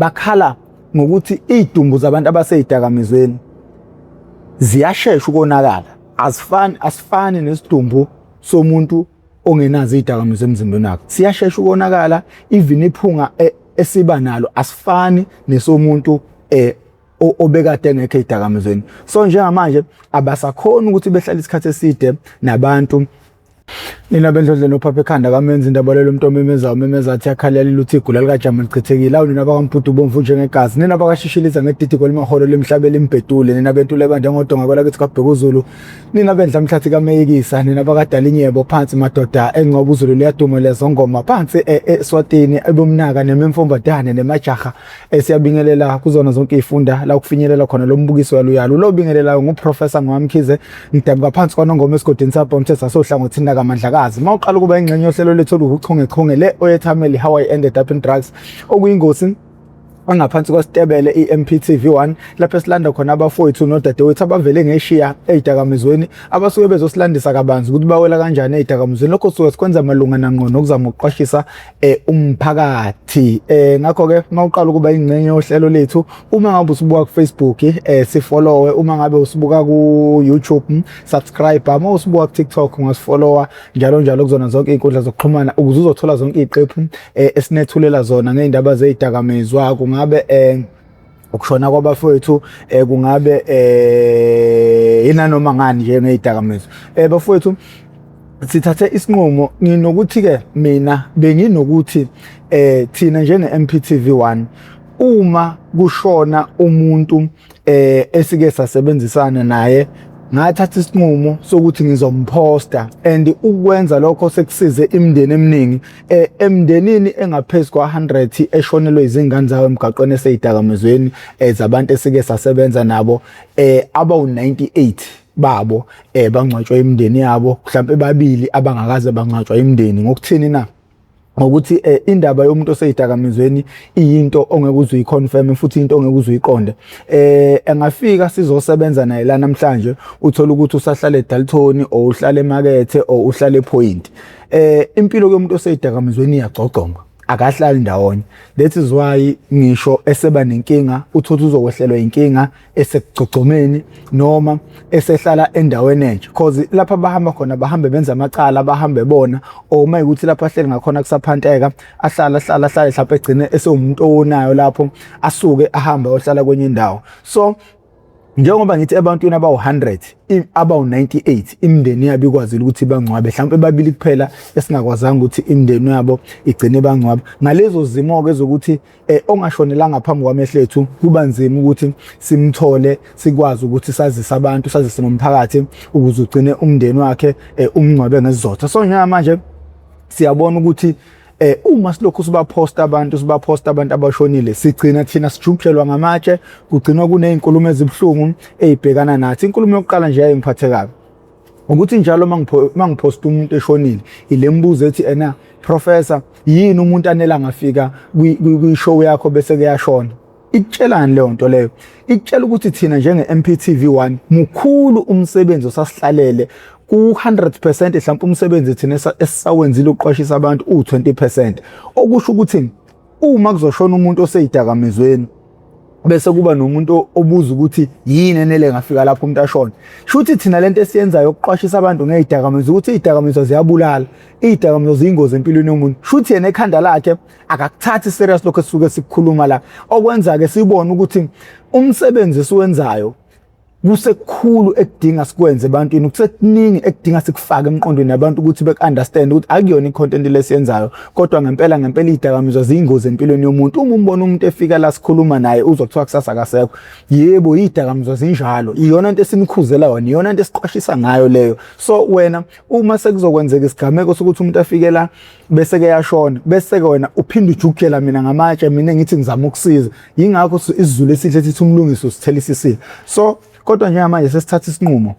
bakhala ngokuthi idumbu zabantu abaseyidakamizweni ziyashesha ukonakala, asifani nesidumbu somuntu ongenazo izidakamizwa emzimbeni wakhe. Siyashesha ukonakala, even iphunga esiba nalo asifani nesomuntu obekade engekho ezidakamizweni. So njengamanje abasakhona ukuthi behlale isikhathi eside nabantu. Nina bendlodleni uphapha ekhanda kamenza indaba lelo muntu omemeza athi yakhalela uthi igula likaJama lichithekile. Awu nina bakampudu bomvu njengegazi, nina bakashishiliza ngedidiko lemaholo lemhlabeni limbedule, nina bentule banje ngodonga kwalakithi kaBhekuzulu, nina bendla mhlathi kaMeyikisa, nina bakadala inyebo phansi madoda engcoba uZulu liyaduma lezongoma phansi eSwatini ebomnaka nememfombadane nemajaha. Siyabingelela kuzona zonke izifunda la ukufinyelela khona lo mbukiso yaluyalo. Lo bingelelayo nguProfessor Ngwamkhize, ngidabula phansi kwaNongoma esigodini sapho umthetho sohlangothini kaMandlakazi. Mawuqala ukuba ingxenye yohlelo lethu oluchungechunge le oyethameli How I Ended Up in Drugs, okuyingosi angaphansi kwesitebele iMPTV1 lapho esilanda khona abafowethu nodadewethu abavele ngeshiya ezidakamizweni abasuke bezosilandisa kabanzi ukuthi bawela kanjani ezidakamizweni. Lokho suke sikwenza malunga nangqono ukuzama ukuqwashisa umphakathi. Ngakho ke mawuqala ukuba ingxenye yohlelo lethu, uma ngabe usibuka ku Facebook sifollowe, uma ngabe usibuka ku YouTube subscribe, uma usibuka ku TikTok ungasifollowa, njalo njalo kuzona zonke izinkundla zokuxhumana ukuze uzothola zonke iziqephu esinethulela zona ngeindaba zezidakamizwa. Kungabe ukushona kwabafowethu, kungabe inanoma ngani nje ngezidakamizwa. Bafowethu sithathe isinqumo nginokuthi ke mina benginokuthi thina njenge MPTV1 uma kushona umuntu esike sasebenzisana naye, ngathatha isinqumo sokuthi ngizomposta, and ukwenza lokho sekusize imindeni eminingi emndenini engaphezulu kwa100 eshonelwe izingane zawo emgaqweni eseyidakamizweni zabantu esike sasebenza nabo. Abawu98 babo bangcwatshwa imindeni yabo, mhlawumbe babili abangakaze bangcwatshwa imindeni. Ngokuthini na? Ngokuthi indaba yomuntu oseyidakamizweni iyinto ongeke uzuyiconfirm futhi into ongeke uzuyiqonde. Engafika sizosebenza naye la namhlanje uthola ukuthi usahlala eDalton or uhlala eMakethe or uhlala ePoint. Impilo yomuntu oseyidakamizweni iyagcogconga, akahlali ndawonye. That is why ngisho eseba nenkinga uthola uzokwehlelwa inkinga esekugcogcomeni noma esehlala endaweni enje, because lapha bahamba khona bahambe benza amacala, bahambe bona, or uma ukuthi lapha ahleli ngakhona kusaphanteka ahlala mhlawumbe egcine esewumuntu owonayo lapho asuke ahamba ohlala kwenye indawo. So njengoba ngithi ebantwini abawu100 abawu98 imindeni yabo ikwazile ukuthi bangcwabe, mhlawumbe babili kuphela esingakwazanga ukuthi imindeni yabo igcine bangcwaba. Ngalezo zimo ke zokuthi ongashonelanga ngaphambi kwamehlo ethu kuba nzima ukuthi simthole, sikwazi ukuthi sazise abantu, sazise nomphakathi ukuze ugcine umndeni wakhe umngcwabe ngesizotha. So njengamanje siyabona ukuthi uma silokhu sibaposta abantu abashonile, sigcina thina sijubhelwa ngamatshe, kugcinwa kunezinkulumo ezibhlungu ezibhekana nathi. Inkulumo yokuqala nje ayengiphathe kabi ukuthi njalo mangiposta umuntu eshonile ilembuzo ethi Professor, yini umuntu anela ngafika kwi-show yakho bese kuyashona? Itshelani leyo nto leyo? Itshela ukuthi thina njenge MPTV1 mukhulu umsebenzi osasihlalele ku100%, mhlawumbe umsebenzi thina esisawenzile ukuqwashisa abantu u20%. Okusho ukuthi uma kuzoshona umuntu oseyidakamizweni bese kuba nomuntu obuza ukuthi yini enele ngafika lapho umuntu ashona, shuthi thina lento esiyenzayo ukuqwashisa abantu ngezidakamizwa ukuthi izidakamizwa ziyabulala, izidakamizwa ziyingozi empilweni yomuntu, shuthi yena ekhanda lakhe akakuthathi serious lokho esisuke sikukhuluma la. Okwenza ke sibone ukuthi umsebenzi esiwenzayo kusekukhulu ekudinga sikwenze ebantwini, kusekuningi ekudinga sikufake emqondweni yabantu ukuthi bekunderstand ukuthi akuyona icontent lesiyenzayo, kodwa ngempela izidakamizwa ziyingozi empilweni yomuntu. Uma umbona umuntu efika la sikhuluma naye uzokuthiwa kusasa akasekho, yebo izidakamizwa zinjalo, iyona into esinikhuzela yona, iyona into esiqwashisa ngayo leyo. So wena uma sekuzokwenzeka isigameko sokuthi umuntu afike la bese ke yashona, bese ke wena uphinde ujukela mina ngamatshe, mina ngithi ngizama ukusiza, yingakho isizulu esihle sithi umlungisi usithelisa isilo. So kodwa njengamanje sesithatha isinqumo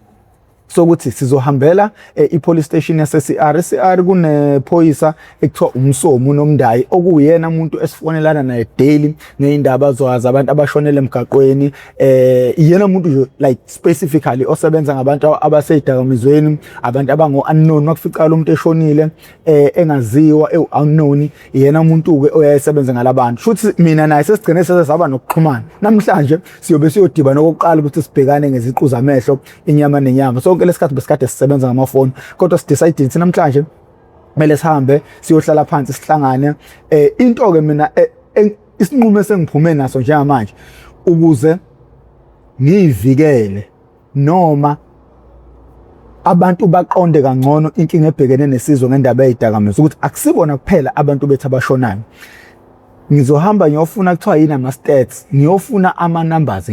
sokuthi sizohambela ipolice station yase-CR. CR kunephoyisa ekuthiwa uMsomi Nomdayi okuyena umuntu esifonelana naye daily ngey'ndaba zabantu abashonele emgaqweni. Yena umuntu nje like specifically osebenza ngabantu abasey'dakamizweni, abantu abango-unknown. Makuficala umuntu eshonile engaziwa unknown, yena umuntu-ke oyayisebenza ngalabantu. Shuthi mina naye sesigcine sesaba nokuxhumana. Namhlanje siyobe siyodibana okokuqala ukuthi sibhekane ngeziqu zamehlo, inyama nenyama. Sonke lesikhathi besikade sisebenza ngamafoni, kodwa sidecide ukuthi namhlanje kumele sihambe siyohlala phansi sihlangane. Into-ke mina isinqumo esengiphume naso njengamanje ukuze ngiyivikele noma abantu baqonde kangcono inkinga ebhekene nesizwe ngendaba yey'dakamizwa ukuthi akusibona kuphela abantu bethu abashonayo. Ngizohamba ngiyofuna kuthiwa yini ama-stats, ngiyofuna ama-numbers,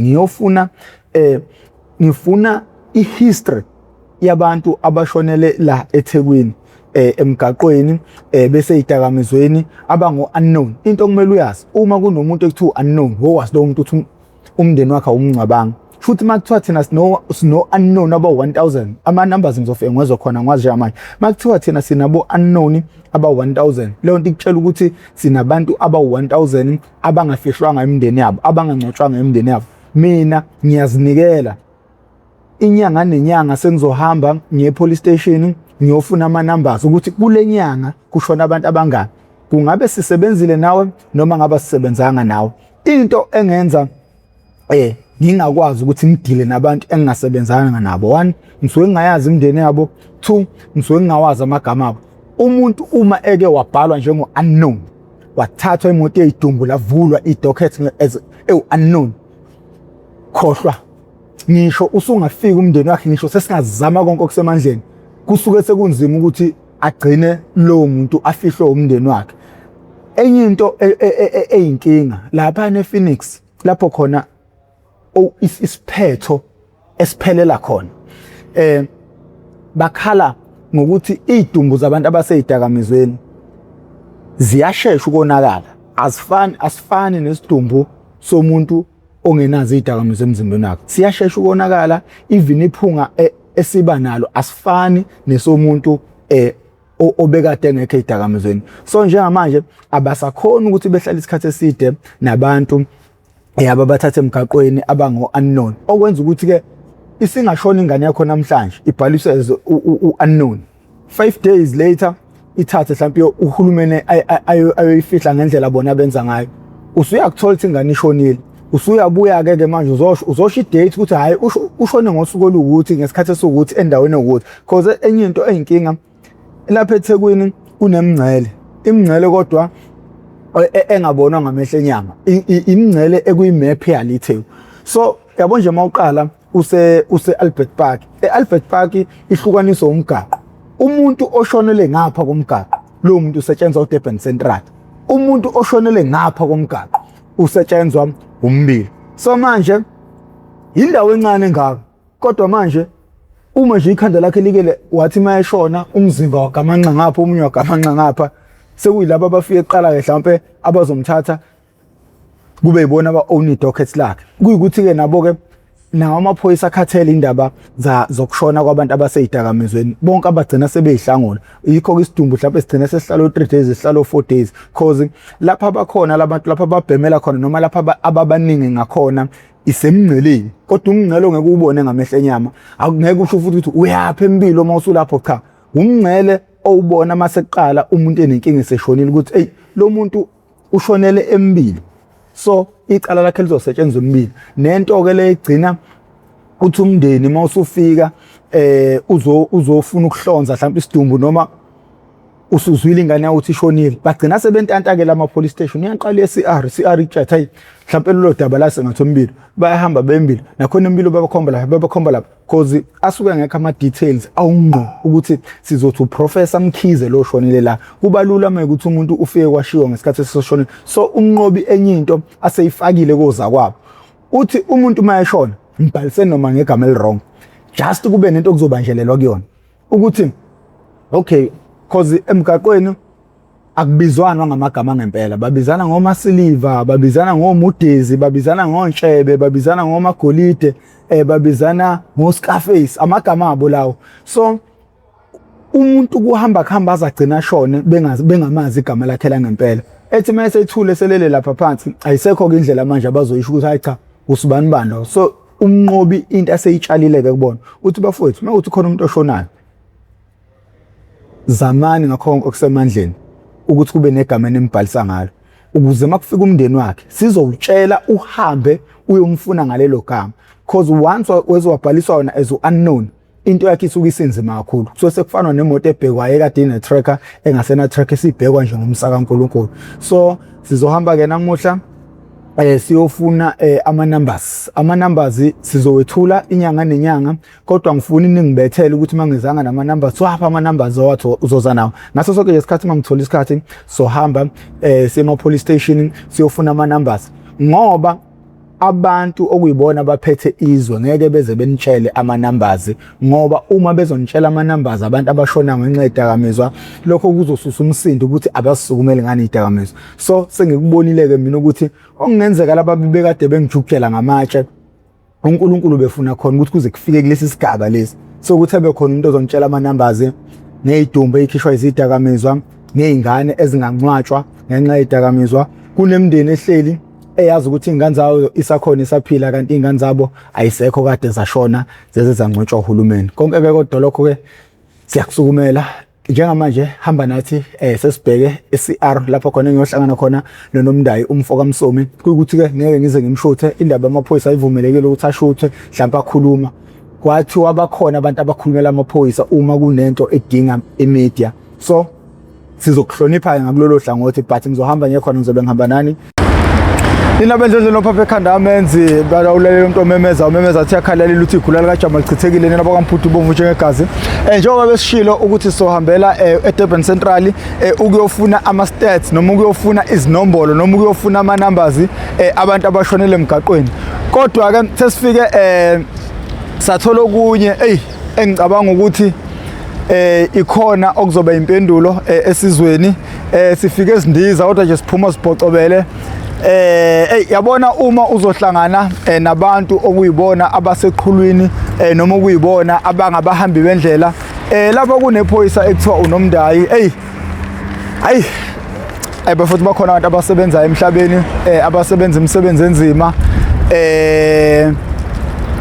ngifuna i-history yabantu abashonele la eThekwini emgaqweni bese ey'dakamizweni abango-unknown. Into okumele uyazi uma kunomuntu ekuthiwa unknown, wowazi lowo muntu ukuthi umndeni wakhe awumngcwabanga. Futhi makuthiwa thina sino-unknown aba-1000, ama-numbers ngizofike ngezwe khona ngwazi njengamanje. Makuthiwa thina sinabo-unknown aba-1000, leyo nto ikutshela ukuthi sinabantu aba-1000 abangafihlwanga imindeni yabo, abangangcwatshwanga imindeni yabo. Mina ngiyazinikela inyanga nenyanga sengizohamba ngiye police station ngiyofuna ama-numbers ukuthi kule nyanga kushona abantu abangaki, kungabe sisebenzile nawe noma ngabe sisebenzanga nawe. Into engenza ngingakwazi ukuthi ngidile nabantu engingasebenzanga nabo, 1, ngisuke ngingayazi imindeni yabo. 2, ngisuke ngingawazi amagama abo. Umuntu uma eke wabhalwa njengo-unknown, wathathwa imoto ey'dumbu lavulwa i-docket as unknown, khohlwa. Ngisho usungafika umndeni wakhe, ngisho sesingazama konke okusemandleni, kusuke sekunzima ukuthi agcine lowo muntu afihlwe umndeni wakhe. Enye into eyinkinga lapha ePhoenix, lapho khona isiphetho esiphelela khona, bakhala ngokuthi iy'dumbu zabantu abasey'dakamizweni ziyashesha ukonakala. Asifani nesidumbu somuntu ongenazo iy'dakamizwa emzimbeni wakhe, siyashesha ukonakala. Even iphunga esiba nalo asifani nesomuntu obekade engekho ey'dakamizweni. So njengamanje abasakhona ukuthi behlale isikhathi eside nabantu ababathatha emgaqweni abango-unknown, okwenza ukuthi-ke isingashona ingane yakho namhlanje ibhaliswe as u-unknown, 5 days later ithathe mhlawumbe uhulumeni ayoyifihla ngendlela bona benza ngayo. Usuyakuthola ukuthi ingane ishonile, usuyabuya-ke manje uzosho idate ukuthi hhayi ushone ngosuku oluwukuthi ngesikhathi esiwukuthi endaweni ewukuthi. Cause enye into eyinkinga lapha eThekwini kunemingcele, imingcele kodwa engabonwa ngamehlo enyama, imingcele ekuyimap yalitheko. So yabo nje mawuqala use-Albert Park, e-Albert Park ihlukaniswa umgaqo. Umuntu oshonele ngapha komgaqo lowo muntu usetshenzwa uDurban Central, umuntu oshonele ngapha komgaqo usetshenzwa uMbili. So manje indawo encane engaka, kodwa manje uma nje ikhanda lakhe likele wathi mayeshona umzimba wagamanqa ngapha, omunye wagamanqa ngapha, sekuyilabo abafike kuqala ke mhlawumbe abazomthatha kube yibona aba-own dockets lakhe. Kuyikuthi-ke nabo-ke nawo amaphoyisa akhathele indaba zokushona kwabantu abasey'dakamizweni, bonke abagcina sebey'hlangula. Yikho-ke isidumbu mhlawumbe sigcina sesihlala 3 days, sihlala 4 days, cause lapha abakhona labantu lapha ababhemela khona noma lapha ababaningi ngakhona isemngceleni. Kodwa umngcele ongeke uwubone ngamehlo enyama, akungeke usho futhi ukuthi uyapha empilo uma usulapho, cha. Umngcele owubona mase kuqala umuntu enenkinga eseshonile ukuthi hey, lo muntu ushonele embili, so icala lakhe lizosetshenzwa umbili. Nento-ke le igcina uthi umndeni mawusufika uzofuna ukuhlonza mhlawumbe isidumbu noma usuzwile ingane yawo ukuthi ishonile, bagcina sebentanta-ke lama police station. Iyaqala i-CR itshatha hayi mhlawumbe lelo daba la sengathi umbili bayahamba bembili nakhona umbili babakhomba lapha cause asuke ngekho ama-details awungqo ukuthi sizothi uProfessor Mkhize lo shonile la. Kuba lula manje ukuthi umuntu ufike kwashiwo ngesikhathi esisoshonile. So umnqobi enye into aseyifakile koza kwabo uthi umuntu mayeshona mbhalise noma ngegama elirong, just kube nento okuzobanjelelwa kuyona ukuthi okay, cause emgaqweni akubizwana ngamagama ngempela, babizana ngoMasiliva, babizana ngoMudezi, babizana ngoNtshebe, babizana ngoMagolide, babizana ngoScarface, amagama abo lawo. So umuntu kuhamba azagcina ashone bengamazi igama lakhe langempela. Ethi mase ethule selele lapha phansi ayisekho ke indlela manje abazoyisho ukuthi hayi cha usibani bani. So umnqobi into aseyitshalile ke kubona uthi bafowethu mawuthi khona umuntu oshonayo zamani ngakho konke okusemandleni ukuthi kube negama enembhalisa ngalo ukuze makufika umndeni wakhe sizowutshela uhambe uyomfuna ngalelo gama, because once wezobhaliswa wona as unknown into yakhe isuke isinzima kakhulu. So sekufana nemoto ebhekwayo ekade ine tracker engasena tracker esibhekwa nje ngomsaka kaNkulunkulu. So sizohamba ke namuhla siyofuna ama numbers sizowethula inyanga nenyanga, kodwa ngifuna ningibethele ukuthi mangizanga nama numbers swapha ama numbers owatho uzoza nawo ngaso sonke isikhathi mangithola isikhathi sohamba sema police station siyofuna ama numbers, ngoba abantu okuyibona baphethe izwe ngeke beze benitshele ama numbers, ngoba uma bezonitshela ama numbers abantu abashona ngenxa yedakamizwa lokho kuzosusa umsindo ukuthi abasukumele ngani idakamizwa. So sengikubonile ke mina ukuthi okungenzeka laba bebekade bengijukela ngamatshe uNkulunkulu befuna khona ukuthi kuze kufike kulesi sigaba lesi sokuthi abe khona umuntu ozonitshela ama numbers ngezidumbe ekhishwa izidakamizwa, ngezingane ezingangcwatshwa ngenxa yedakamizwa, kunemndeni ehleli eyazi ukuthi ingane zawo isakhona isaphila kanti ingane zabo ayisekho kade zashona zeze zangcwetshwa uhulumeni. Konke ke kodwa lokho ke siyakusukumela njengamanje hamba nathi sesibheke eCR lapho khona ngiyohlangana khona noNomdayi umfo kaMsomi, kuyikuthi ke ngeke ngize ngimshuthe indaba amaphoyisa ayivumelekile ukuthi ashuthe mhlawumbe akhuluma, kwathi wabakhona abantu abakhulumela amaphoyisa uma kunento edinga imedia. So sizokuhlonipha ngakulolo hlangothi, but ngizohamba ngekhona ngizobe ngihamba nani nina bendlendle nophapha ekhanda amenzi balawulela umuntu omemeza athi yakhalela uthi igula lika Jamal Chithekile nina bakwaMphuthu Bomvu njengegazi. Njengoba besishilo ukuthi sohambela eDurban Central ukuyofuna ama stats noma ukuyofuna izinombolo noma ukuyofuna ama numbers abantu abashonele emgaqweni, kodwa ke sesifike sathola okunye engicabanga ukuthi ikhona okuzoba impendulo esizweni. Sifike ezindiza kodwa nje siphuma sibhocobele. Yabona uma uzohlangana nabantu okuyibona abaseqhulwini noma okuyibona abangabahambi bendlela lapho kunephoyisa ekuthiwa uNomdayi bafuthi bakhona abantu abasebenza emhlabeni abasebenza imisebenzi enzima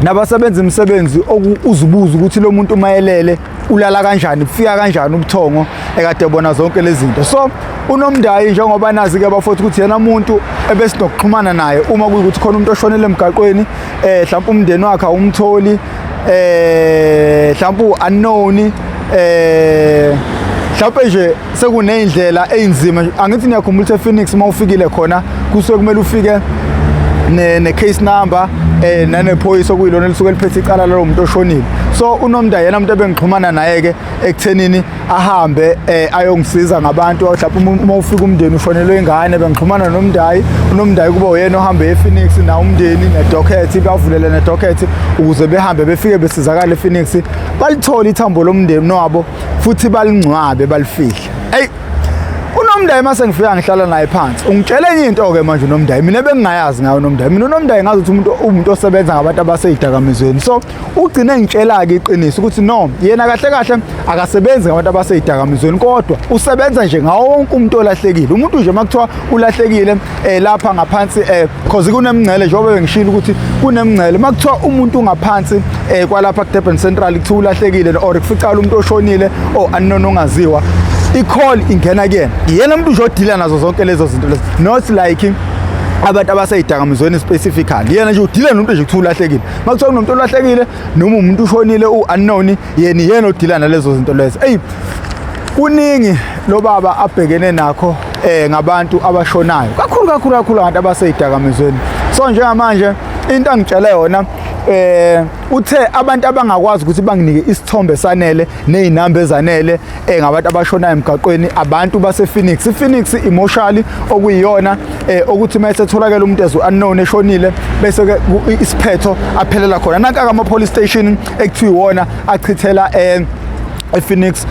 nabasebenza imisebenzi uzubuza ukuthi lo muntu mayelele ulala kanjani, kufika kanjani ubuthongo ekade bona zonke lezi zinto. So uNomdayi njengoba nazi ke bafuthi ukuthi yena umuntu ebesinokuxhumana naye uma kuyikuthi khona umuntu oshonele emgaqweni mhlawumbe umndeni wakhe awumtholi mhlawumbe unknown mhlawumbe nje sekunezindlela ezinzima. Angithi niyakhumbula ukuthi ePhoenix mawufikile khona kusuke kumele ufike ne case number nanephoyisa okuyilona lisuke liphethe icala lalo muntu oshonile. So uNomdayi yena umuntu ebengixhumana naye ke ekuthenini ahambe ayongisiza ngabantu mhlawumbe uma ufika umndeni ushonelwe ingane bengixhumana noNomdayi. uNomdayi kuba uyena ohamba ePhoenix na umndeni nedocket bavulela nedocket ukuze behambe befike besizakala ePhoenix balithola ithambo lomndeni wabo futhi balingcwabe balifihle. uNomdayi mase ngifika ngihlala naye phansi ungitshela enye into ke manje uNomdayi mina bengingayazi ngayo uNomdayi. Mina uNomdayi ngazi ukuthi umuntu osebenza ngabantu abaseyidakamizweni. So ugcine ngitshela ke iqiniso ukuthi no yena kahle kahle akasebenzi ngabantu abaseyidakamizweni kodwa usebenza nje ngawo wonke umuntu olahlekile. Umuntu nje makuthiwa ulahlekile lapha ngaphansi because kunemngcele njengoba bengishilo ukuthi kunemngcele makuthiwa umuntu ungaphansi kwalapha kuDurban Central kuthiwa ulahlekile or kuficala umuntu oshonile unknown ongaziwa, i-call ingena kuyena yena umuntu ujodila nazo zonke lezo zinto lezi, not like abantu abaseyidakamizweni specifically. Yena nje udila nomuntu nje kuthiwa ulahlekile makuthiwa unomuntu olahlekile noma umuntu ushonile unknown yena odila nalezo zinto lezo. Kuningi lo baba abhekene nakho ngabantu abashonayo kakhulu abantu abaseyidakamizweni. So njengamanje into angitshela yona uthe abantu abangakwazi ukuthi banginike isithombe sanele nezinamba ezanele ngabantu abashonayo emgaqweni abantu basePhoenix. iPhoenix emotionally okuyiyona ukuthi mayese tholakala umuntu unknown eshonile bese ke isiphetho aphelela khona nanka ama police station ekuthiwa iwona achithela ePhoenix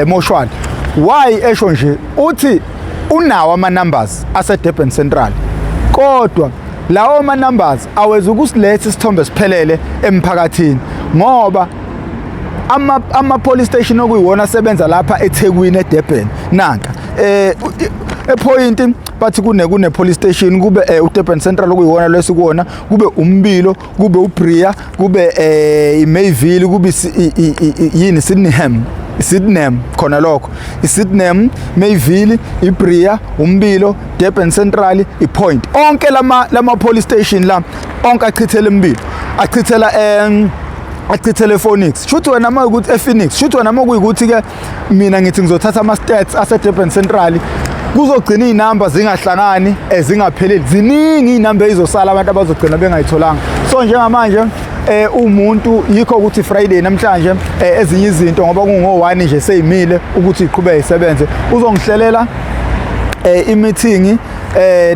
moshwali. Why esho nje uthi unawo ama-numbers ase-Durban Central, kodwa lawo ma-numbers aweza ukusiletha isithombe siphelele emphakathini ngoba ama-police station okuyiwona asebenza lapha eThekwini eDurban nanka ephoyinti bathi kune-police station kube uDurban Central okuyiwona lesikuwona, kube uMbilo, kube uBria, kube iMayville, kube yini Sydenham khona lokho Sydenham, Mayville, iBria, uMbilo, Durban Central, iPoint. Onke lama police station la onke achithele eMbilo, achithele ePhoenix. Shuthi wena uma ukuthi ePhoenix, shuthi wena uma kuyikuthi ke mina ngithi ngizothatha ama-stats ase-Durban Central kuzogcina iy'namba zingahlangani zingapheleli, ziningi iy'namba ezizosala abantu abazogcina bengayitholanga. So njengamanje umuntu yikho ukuthi Friday namhlanje ezinye izinto ngoba kungo-1 nje seyimile ukuthi iqhubeke isebenze, uzongihlelela i-meeting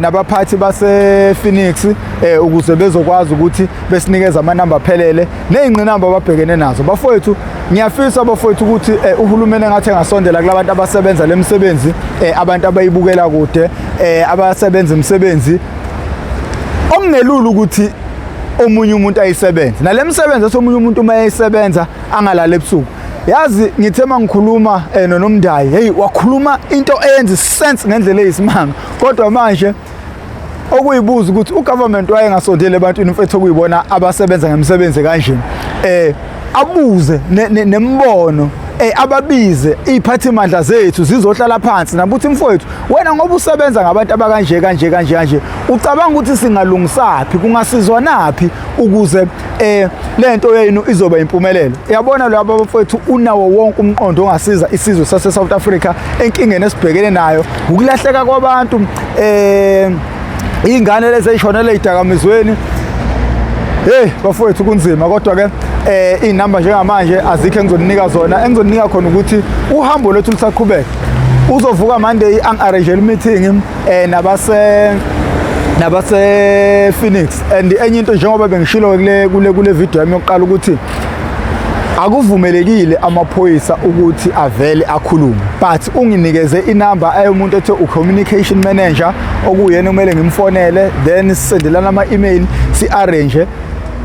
nabaphathi base-Phoenix ukuze bezokwazi ukuthi besinikeze amanamba aphelele ney'ngqinamba ababhekene nazo. Bafowethu, ngiyafisa bafowethu ukuthi uhulumeni engathi engasondela kulabantu abasebenza le misebenzi, abantu abayibukela kude, abasebenza imisebenzi okungelula ukuthi omunye umuntu ayisebenze. Nale misebenzi esomunye umuntu uma eyisebenza angalala ebusuku. Yazi ngithe mangikhuluma noNomdayi, hey wakhuluma into eyenza sense ngendlela eyisimanga, kodwa manje okuyibuza ukuthi ugovernment wayengasondeli ebantwini mfethu okuyibona abasebenza ngemisebenzi kanje, abuze nembono, ababize iy'phathimandla zethu zizohlala phansi nabuthi mfowethu, wena ngoba usebenza ngabantu abakanje, ucabanga ukuthi singalungisaphi, kungasizwa naphi ukuze lento yenu izoba impumelelo. Yabona lo abafowethu unawo wonke umqondo ongasiza isizwe sase-South Africa enkingeni esibhekene nayo, ukulahleka kwabantu, iy'ngane lezi ey'shonele ey'dakamizweni. Hey bafowethu kunzima, kodwa ke iy'namba njengamanje azikho engizoninika zona. Engizonika khona ukuthi uhambo lwethu lusaqhubeka, uzovuka Monday angi-arrangele meeting nabase Phoenix. And enye into njengoba bengishilo kule video yami yokuqala ukuthi akuvumelekile amaphoyisa ukuthi avele akhulume, but unginikeze inamba ayomuntu ethi u-communication manager okuyena kumele ngimfonele, then sisendelana ama-email si-arrange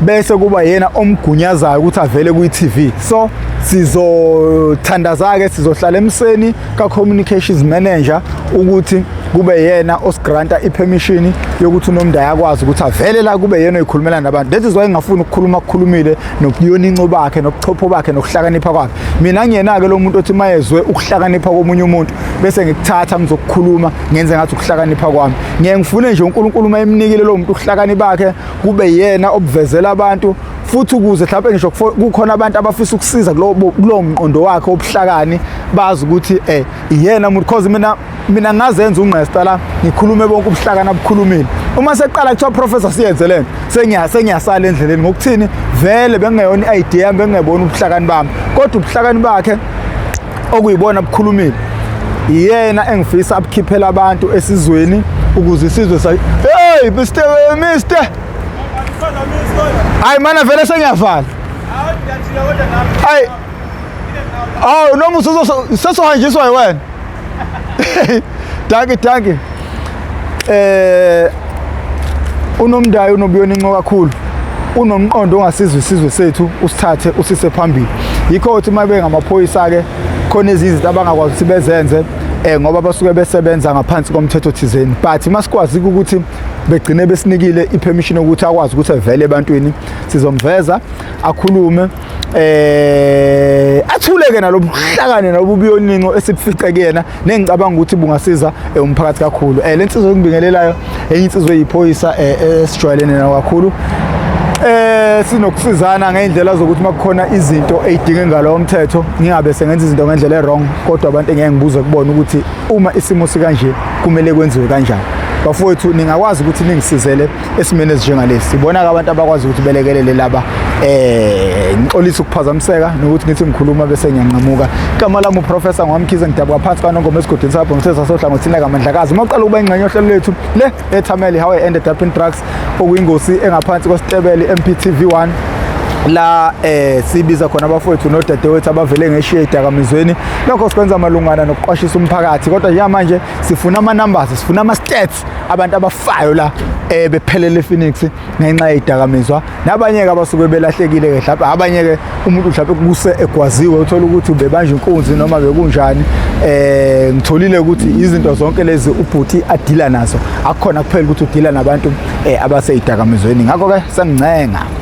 bese kuba yena omgunyazayo ukuthi avele kwi-TV. So sizothandaza-ke, sizohlala emseni ka-communications manager ukuthi kube yena osigranta i-permission yokuthi uNomdayi akwazi ukuthi avele la kube yena oyikhulumela nabantu. That is why ngingafuni ukukhulumile nokuyoninco bakhe nobuchopho bakhe nokuhlakanipha kwakhe. Mina ngiyena-ke lo muntu othi mayezwe ukuhlakanipha komunye umuntu bese ngikuthatha ngizokukhuluma ngenze ngathi ukuhlakanipha kwami. Ngifune nje uNkulunkulu uma emnikile lo muntu ukuhlakanipha bakhe kube yena obuvezela abantu, futhi ukuze mhlawumbe ngisho kukhona abantu abafisa ukusiza kulowo mqondo wakhe obuhlakani bazi ukuthi iyena umuntu, because mina ngazenza ungqesta la ngikhulume bonke ubuhlakani abukhulumile. Uma seqala kuthiwa professor siyenze lento sengiyasala endleleni ngokuthini vele bengeyona i-idea yami, bengebona ubuhlakani bami, kodwa ubuhlakani bakhe okuyibona abukhulumile iyena engifisa abukhiphela abantu esizweni ukuze isizwe hey Mr. Hayi mana vele sengiyavala. Hayi. Oh noma usesohanjiswa wena. Danke. uNomdayi unobuyoninco kakhulu, unomqondo ongasizwe isizwe sethu usithathe usise phambili. Yikho ukuthi uma bengamaphoyisa ke khona ezinye izinto abangakwazi ukuthi bezenze ngoba basuke besebenza ngaphansi komthetho thizeni, but masikwazi ukuthi begcine besinikile i-permission ukuthi akwazi ukuthi avele ebantwini, sizomveza akhulume, athuleke nalobuhlakane nobubuyoninco esibufice kuyena nengicabanga ukuthi bungasiza umphakathi kakhulu. Le nsizwa engibingelelayo enye insizwa eyiphoyisa esijwayelene nayo kakhulu, sinokusizana ngendlela zokuthi makukhona izinto eyidinge ngalowo mthetho ngingabe sengenza izinto ngendlela e-wrong, kodwa abantu engeke ngibuze kubona ukuthi uma isimo sikanje kumele kwenziwe kanjani. Bafowethu ningakwazi ukuthi ningisizele esimene esinjengalesi. Sibona abantu abakwazi ukuthi belekelele laba ngixolisa ukuphazamiseka nokuthi ngithi ngikhuluma bese ngiyanqamuka. Igama lami uProfessor Ngwamkhize, ngidabwa phansi kaNongoma esigodini sapho ngithetha sohlangothini kaMandlakazi. Uma uqala ukuba ingxenye yohlelo lwethu le ethameli how I ended up in drugs okuyingosi engaphansi kwesitebeli MPTV1 la sibiza khona abafowethu nodadewethu abavele ngeshiya idakamizweni. Lokho sikwenza malungana nokuqwashisa umphakathi, kodwa njengamanje sifuna ama-numbers, sifuna ama-stats abantu abafayo la bephelele ePhoenix ngenxa yedakamizwa, nabanye-ke abasuke belahlekile ke mhlawumbe, abanye-ke umuntu mhlawumbe kuse egwaziwe uthola ukuthi ubebanje inkunzi noma bekunjani. Ngitholile ukuthi izinto zonke lezi ubhuti adila nazo akukhona kuphela ukuthi udila nabantu abaseyidakamizweni, ngakho-ke sengcenga